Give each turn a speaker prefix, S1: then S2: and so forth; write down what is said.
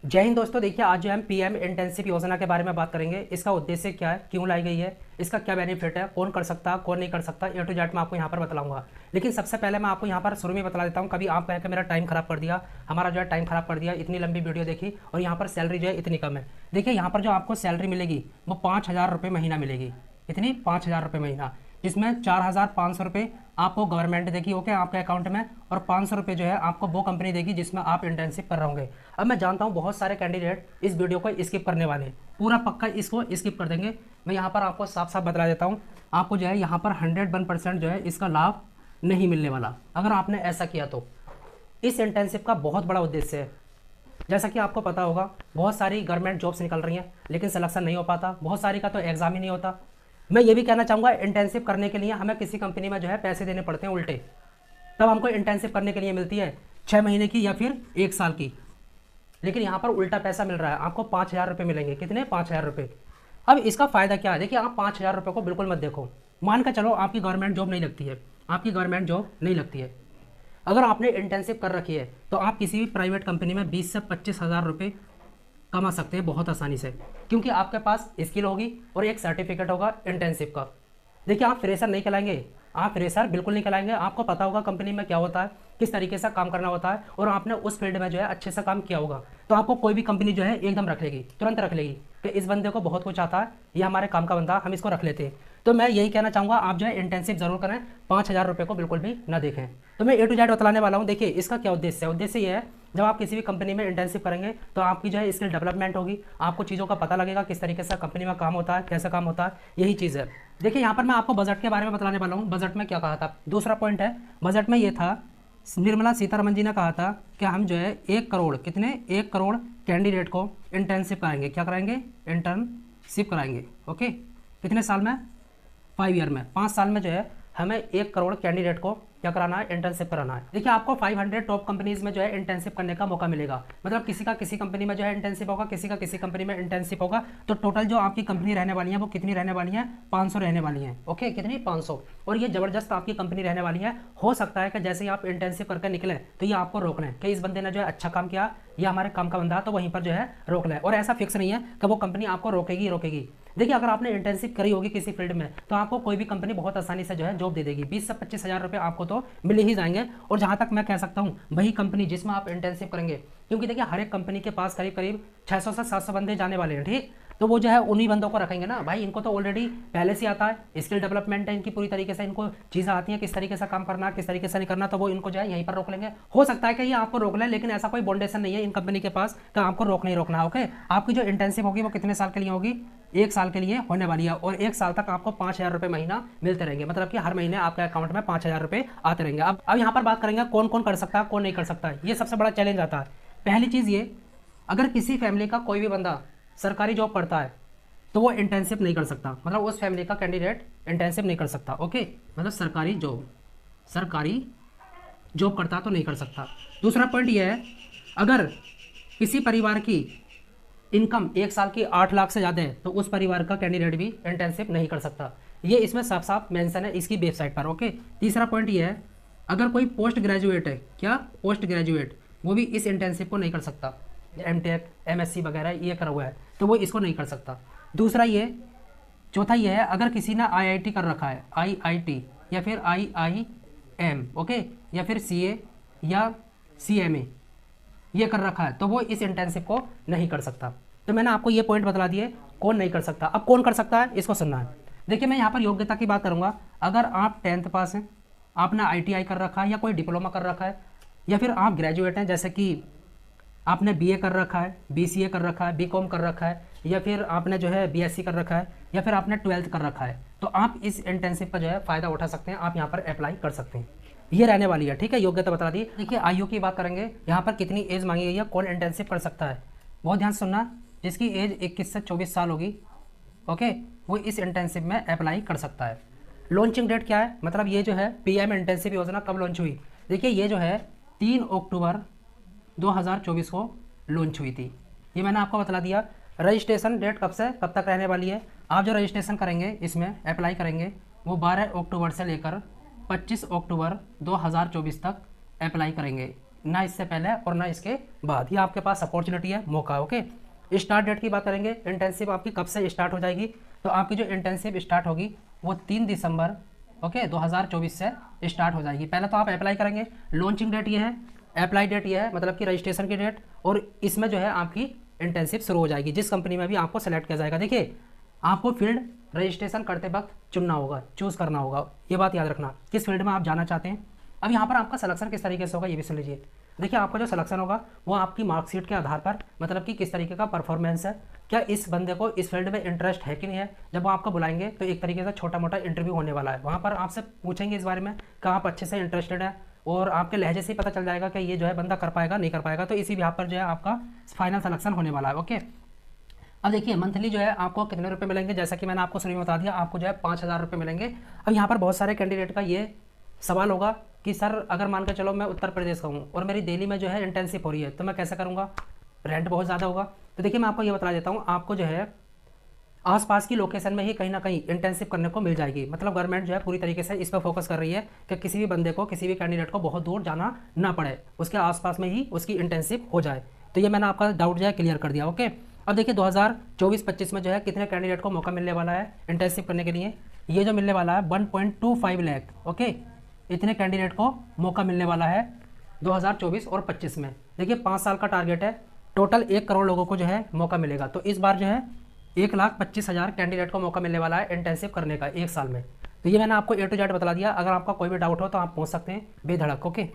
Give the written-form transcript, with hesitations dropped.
S1: जय हिंद दोस्तों। देखिए आज जो हम पीएम इंटेंसिव योजना के बारे में बात करेंगे। इसका उद्देश्य क्या है, क्यों लाई गई है, इसका क्या बेनिफिट है, कौन कर सकता है कौन नहीं कर सकता, ए टू जेड मैं आपको यहाँ पर बतलाऊंगा। लेकिन सबसे पहले मैं आपको यहाँ पर शुरू में बता देता हूँ, कभी आप कहें कि मेरा टाइम खराब कर दिया, हमारा जो है टाइम खराब कर दिया, इतनी लंबी वीडियो देखी और यहाँ पर सैलरी जो है इतनी कम है। देखिए यहाँ पर जो आपको सैलरी मिलेगी वो 5,000 रुपये महीना मिलेगी। इतनी 5,000 रुपये महीना, जिसमें 4,500 रुपये आपको गवर्नमेंट देगी ओके आपके अकाउंट में, और 500 रुपये जो है आपको वो कंपनी देगी जिसमें आप इंटर्नशिप कर रहे होंगे। अब मैं जानता हूँ बहुत सारे कैंडिडेट इस वीडियो को स्किप करने वाले हैं, पूरा पक्का इसको स्किप कर देंगे। मैं यहाँ पर आपको साफ साफ बता देता हूँ, आपको जो है यहाँ पर 101% जो है इसका लाभ नहीं मिलने वाला अगर आपने ऐसा किया तो। इस इंटर्नशिप का बहुत बड़ा उद्देश्य है, जैसा कि आपको पता होगा बहुत सारी गवर्नमेंट जॉब्स निकल रही हैं लेकिन सिलेक्शन नहीं हो पाता, बहुत सारी का तो एग्ज़ाम ही नहीं होता। मैं ये भी कहना चाहूँगा इंटर्नशिप करने के लिए हमें किसी कंपनी में जो है पैसे देने पड़ते हैं उल्टे, तब हमको इंटर्नशिप करने के लिए मिलती है 6 महीने की या फिर 1 साल की। लेकिन यहाँ पर उल्टा पैसा मिल रहा है, आपको 5,000 रुपये मिलेंगे। कितने? 5,000 रुपये। अब इसका फ़ायदा क्या है? देखिए आप 5,000 रुपये को बिल्कुल मत देखो। मान कर चलो आपकी गवर्नमेंट जॉब नहीं लगती है, आपकी गवर्नमेंट जॉब नहीं लगती है, अगर आपने इंटर्नशिप कर रखी है तो आप किसी भी प्राइवेट कंपनी में 20 से 25,000 रुपये कमा सकते हैं बहुत आसानी से, क्योंकि आपके पास स्किल होगी और एक सर्टिफिकेट होगा इंटर्नशिप का। देखिए आप फ्रेशर नहीं कहलाएंगे, आप फ्रेशर बिल्कुल नहीं कहलाएंगे। आपको पता होगा कंपनी में क्या होता है, किस तरीके से काम करना होता है, और आपने उस फील्ड में जो है अच्छे से काम किया होगा, तो आपको कोई भी कंपनी जो है एकदम रख लेगी, तुरंत रख लेगी कि इस बंदे को बहुत कुछ आता है, ये हमारे काम का बंदा, हम इसको रख लेते हैं। तो मैं यही कहना चाहूँगा आप जो है इंटर्नशिप जरूर करें, 5,000 रुपये को बिल्कुल भी ना देखें। तो मैं ए टू जेड बतलाने वाला हूँ। देखिए इसका क्या उद्देश्य है। उद्देश्य ये है, जब आप किसी भी कंपनी में इंटर्नशिप करेंगे तो आपकी जो है स्किल डेवलपमेंट होगी, आपको चीज़ों का पता लगेगा किस तरीके से कंपनी में काम होता है, कैसे काम होता है, यही चीज़ है। देखिए यहाँ पर मैं आपको बजट के बारे में बतलाने वाला हूँ। बजट में क्या कहा था, दूसरा पॉइंट है बजट में ये था, निर्मला सीतारमन जी ने कहा था कि हम जो है 1 करोड़, कितने, 1 करोड़ कैंडिडेट को इंटर्नशिप कराएंगे। क्या कराएंगे? इंटर्नशिप कराएंगे। ओके, कितने साल में? 5 ईयर में, 5 साल में जो है हमें 1 करोड़ कैंडिडेट को क्या कराना है? इंटर्नशिप कराना है। देखिए आपको 500 टॉप कंपनीज में जो है इंटर्नशिप करने का मौका मिलेगा, मतलब किसी का किसी कंपनी में जो है इंटर्नशिप होगा, किसी का किसी कंपनी में इंटर्नशिप होगा। तो टोटल जो आपकी कंपनी रहने वाली है वो कितनी रहने वाली है? 500 रहने वाली है। ओके, कितनी? 500। और ये ज़बरदस्त आपकी कंपनी रहने वाली है। हो सकता है कि जैसे ही आप इंटर्नशिप करके निकले तो ये आपको रोक लें कि इस बंदे ने जो है अच्छा काम किया, ये हमारे काम का बंदा, तो वहीं पर जो है रोक लें। और ऐसा फिक्स नहीं है कि वो कंपनी आपको रोकेगी रोकेगी। देखिए अगर आपने इंटर्नशिप करी होगी किसी फील्ड में तो आपको कोई भी कंपनी बहुत आसानी से जो है जॉब दे देगी। 20 से 25,000 रुपये आपको तो मिल ही जाएंगे। और जहाँ तक मैं कह सकता हूँ वही कंपनी जिसमें आप इंटर्नशिप करेंगे, क्योंकि देखिए हर एक कंपनी के पास करीब करीब 600 से 700 बंदे जाने वाले हैं, ठीक, तो वो जो है उन्हीं बंदों को रखेंगे ना भाई। इनको तो ऑलरेडी पहले से आता है, स्किल डेवलपमेंट है इनकी पूरी तरीके से, इनको चीज़ें आती हैं किस तरीके से काम करना किस तरीके से नहीं करना, तो वो इनको जो है यहीं पर रोक लेंगे। हो सकता है कि ये आपको रोक लें, लेकिन ऐसा कोई बाउंडेशन नहीं है इन कंपनी के पास कि आपको रोक नहीं रोकना। ओके, आपकी जो इंटर्नशिप होगी वो कितने साल के लिए होगी? 1 साल के लिए होने वाली है, और 1 साल तक आपको 5,000 रुपये महीना मिलते रहेंगे, मतलब कि हर महीने आपके अकाउंट में 5,000 रुपये आते रहेंगे। अब यहाँ पर बात करेंगे कौन कौन कर सकता है कौन नहीं कर सकता है। ये सबसे बड़ा चैलेंज आता है। पहली चीज़ ये, अगर किसी फैमिली का कोई भी बंदा सरकारी जॉब करता है तो वो इंटर्नशिप नहीं कर सकता, मतलब उस फैमिली का कैंडिडेट इंटर्नशिप नहीं कर सकता। ओके, मतलब सरकारी जॉब करता तो नहीं कर सकता। दूसरा पॉइंट ये है, अगर किसी परिवार की इनकम 1 साल की 8 लाख से ज़्यादा है तो उस परिवार का कैंडिडेट भी इंटर्नशिप नहीं कर सकता। ये इसमें साफ साफ मेंशन है इसकी वेबसाइट पर। ओके, तीसरा पॉइंट ये है, अगर कोई पोस्ट ग्रेजुएट है, क्या पोस्ट ग्रेजुएट, वो भी इस इंटर्नशिप को नहीं कर सकता। एमटेक एमएससी वगैरह ये करा हुआ है तो वो इसको नहीं कर सकता। दूसरा ये, चौथा ये है, अगर किसी ने आईआईटी कर रखा है, आईआईटी या फिर आईआईएम, ओके, या फिर सीए या सीएमए ये कर रखा है तो वो इस इंटर्नशिप को नहीं कर सकता। तो मैंने आपको ये पॉइंट बतला दिए कौन नहीं कर सकता। अब कौन कर सकता है इसको सुनना है। देखिए मैं यहाँ पर योग्यता की बात करूँगा। अगर आप 10th पास हैं, आपने आईटीआई कर रखा है या कोई डिप्लोमा कर रखा है, या फिर आप ग्रेजुएट हैं जैसे कि आपने बीए कर रखा है, बीसीए कर रखा है, बीकॉम कर रखा है, या फिर आपने जो है बीएससी कर रखा है, या फिर आपने 12th कर रखा है, तो आप इस इंटर्नशिप का जो है फ़ायदा उठा सकते हैं, आप यहाँ पर अप्लाई कर सकते हैं। ये रहने वाली है, ठीक है, योग्यता बता दी। देखिए आयु की बात करेंगे, यहाँ पर कितनी एज मांगी गई है, कौन इंटर्नशिप कर सकता है, बहुत ध्यान सुनना। जिसकी एज 21 से 24 साल होगी, ओके, वो इस इंटर्नशिप में अप्लाई कर सकता है। लॉन्चिंग डेट क्या है, मतलब ये जो है पीएम इंटर्नशिप योजना कब लॉन्च हुई? देखिए ये जो है 3 अक्टूबर 2024 को लॉन्च हुई थी, ये मैंने आपको बता दिया। रजिस्ट्रेशन डेट कब से कब तक रहने वाली है? आप जो रजिस्ट्रेशन करेंगे इसमें अप्लाई करेंगे वो 12 अक्टूबर से लेकर 25 अक्टूबर 2024 तक अप्लाई करेंगे। ना इससे पहले और ना इसके बाद। ये आपके पास अपॉर्चुनिटी है, मौका है। ओके, स्टार्ट डेट की बात करेंगे, इंटर्नशिप आपकी कब से स्टार्ट हो जाएगी। तो आपकी जो इंटर्नशिप स्टार्ट होगी वो 3 दिसंबर 2024 से स्टार्ट हो जाएगी। पहले तो आप अप्लाई करेंगे, लॉन्चिंग डेट ये है, अप्लाई डेट ये है, मतलब कि रजिस्ट्रेशन की डेट, और इसमें जो है आपकी इंटर्नशिप शुरू हो जाएगी जिस कंपनी में भी आपको सेलेक्ट किया जाएगा। देखिए, आपको फील्ड रजिस्ट्रेशन करते वक्त चुनना होगा, चूज़ करना होगा, ये बात याद रखना किस फील्ड में आप जाना चाहते हैं। अब यहाँ पर आपका सिलेक्शन किस तरीके से होगा ये भी सुन लीजिए। देखिए, आपका जो सिलेक्शन होगा वो आपकी मार्कशीट के आधार पर, मतलब कि किस तरीके का परफॉर्मेंस है, क्या इस बंदे को इस फील्ड में इंटरेस्ट है कि नहीं है। जब वो आपको बुलाएंगे तो एक तरीके से छोटा मोटा इंटरव्यू होने वाला है, वहाँ पर आपसे पूछेंगे इस बारे में कि आप अच्छे से इंटरेस्टेड है, और आपके लहजे से ही पता चल जाएगा कि ये जो है बंदा कर पाएगा नहीं कर पाएगा। तो इसी भी पर जो है आपका फाइनल सिलेक्शन होने वाला है। ओके, अब देखिए मंथली जो है आपको कितने रुपए मिलेंगे, जैसा कि मैंने आपको शुरू में बता दिया, आपको जो है 5,000 रुपये मिलेंगे। अब यहाँ पर बहुत सारे कैंडिडेट का ये सवाल होगा कि सर अगर मान के चलो मैं उत्तर प्रदेश का हूँ और मेरी दिल्ली में जो है इंटर्नशिप हो रही है तो मैं कैसे करूँगा, रेंट बहुत ज़्यादा होगा। तो देखिए मैं आपको ये बता देता हूँ, आपको जो है आसपास की लोकेशन में ही कहीं ना कहीं इंटर्नशिप करने को मिल जाएगी। मतलब गवर्नमेंट जो है पूरी तरीके से इस पर फोकस कर रही है कि किसी भी बंदे को, किसी भी कैंडिडेट को बहुत दूर जाना ना पड़े, उसके आसपास में ही उसकी इंटर्नशिप हो जाए। तो ये मैंने आपका डाउट जो है क्लियर कर दिया। ओके, अब देखिए 2024-25 में जो है कितने कैंडिडेट को मौका मिलने वाला है इंटर्नशिप करने के लिए। ये जो मिलने वाला है 1.25 लाख। ओके, इतने कैंडिडेट को मौका मिलने वाला है 2024 और 25 में। देखिए 5 साल का टारगेट है, टोटल 1 करोड़ लोगों को जो है मौका मिलेगा। तो इस बार जो है 1,25,000 कैंडिडेट को मौका मिलने वाला है इंटर्नशिप करने का 1 साल में। तो ये मैंने आपको A to Z बता दिया। अगर आपका कोई भी डाउट हो तो आप पूछ सकते हैं बेधड़क। ओके।